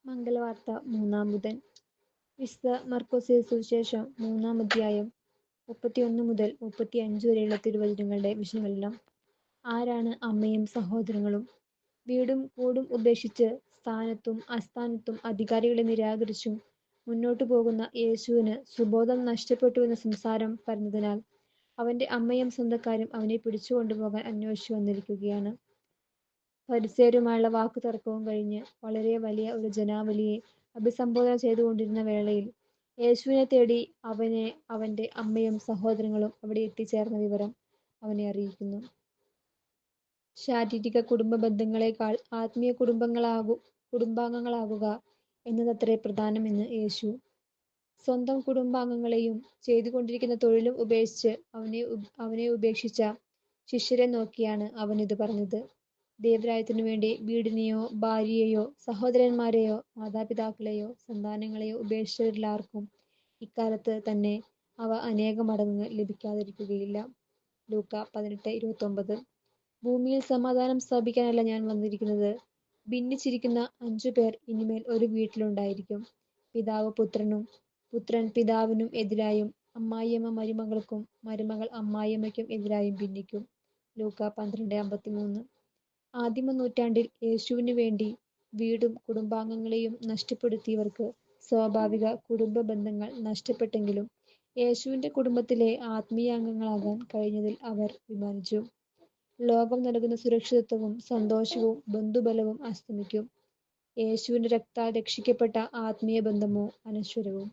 മംഗളവാർത്ത 3-ാം ബുധൻ. വിശുദ്ധ മർക്കോസിന്റെ സുവിശേഷം 3-ാം അധ്യായം 31 മുതൽ 35 വരെയുള്ള തിരുവചനങ്ങളുടെ വിശകലനം. ആരാണ് അമ്മയും സഹോദരങ്ങളും? വീടും കൂടും ഉപേക്ഷിച്ച് സ്ഥാനത്തും അസ്ഥാനത്തും അധികാരികളെ നിരാകരിച്ചും മുന്നോട്ടു പോകുന്ന യേശുവിന് സുബോധം നഷ്ടപ്പെട്ടുവെന്ന സംസാരം പരന്നതിനാൽ അവന്റെ അമ്മയും സ്വന്തക്കാരും അവനെ പിടിച്ചുകൊണ്ടുപോകാൻ അന്വേഷിച്ചു വന്നിരിക്കുകയാണ്. ഫരിസേയരുമായുള്ള വാക്കുതർക്കവും കഴിഞ്ഞ് വളരെ വലിയ ഒരു ജനാവലിയെ അഭിസംബോധന ചെയ്തുകൊണ്ടിരുന്ന വേളയിൽ യേശുവിനെ തേടി അവന്റെ അമ്മയും സഹോദരങ്ങളും അവിടെ എത്തിച്ചേർന്ന വിവരം അവനെ അറിയിക്കുന്നു. ശാരീരിക കുടുംബ ബന്ധങ്ങളെക്കാൾ ആത്മീയ കുടുംബാംഗങ്ങളാകുക എന്നതത്രേ പ്രധാനമെന്ന് യേശു. സ്വന്തം കുടുംബാംഗങ്ങളെയും ചെയ്തുകൊണ്ടിരിക്കുന്ന തൊഴിലും ഉപേക്ഷിച്ച് അവനെ ഉപേക്ഷിച്ച ശിഷ്യരെ നോക്കിയാണ് അവൻ ഇത് പറഞ്ഞത്. ദൈവരാജ്യത്തിനു വേണ്ടി വീടിനെയോ ഭാര്യയെയോ സഹോദരന്മാരെയോ മാതാപിതാക്കളെയോ സന്താനങ്ങളെയോ ഉപേക്ഷിച്ചവരിലാർക്കും ഇക്കാലത്ത് തന്നെ അവ അനേകമടങ്ങ് ലഭിക്കാതിരിക്കുകയില്ല. ലൂക്ക 18:29. ഭൂമിയിൽ സമാധാനം സ്ഥാപിക്കാനല്ല ഞാൻ വന്നിരിക്കുന്നത്. ഭിന്നിച്ചിരിക്കുന്ന 5 പേർ ഇനിമേൽ ഒരു വീട്ടിലുണ്ടായിരിക്കും. പിതാവ് പുത്രനും പുത്രൻ പിതാവിനും എതിരായും അമ്മായിയമ്മ മരുമകൾക്കും മരുമകൾ അമ്മായിയമ്മയ്ക്കും എതിരായും ഭിന്നിക്കും. ലൂക്ക 12:53. ആദിമ നൂറ്റാണ്ടിൽ യേശുവിനു വേണ്ടി വീടും കുടുംബാംഗങ്ങളെയും നഷ്ടപ്പെടുത്തിയവർക്ക് സ്വാഭാവിക കുടുംബ ബന്ധങ്ങൾ നഷ്ടപ്പെട്ടെങ്കിലും യേശുവിന്റെ കുടുംബത്തിലെ ആത്മീയാംഗങ്ങളാകാൻ കഴിഞ്ഞതിൽ അവർ അഭിമാനിച്ചു. ലോകം നൽകുന്ന സുരക്ഷിതത്വവും സന്തോഷവും ബന്ധുബലവും അസ്തമിക്കും. യേശുവിന്റെ രക്തത്താൽ രക്ഷിക്കപ്പെട്ട ആത്മീയ ബന്ധമോ അനശ്വരവും.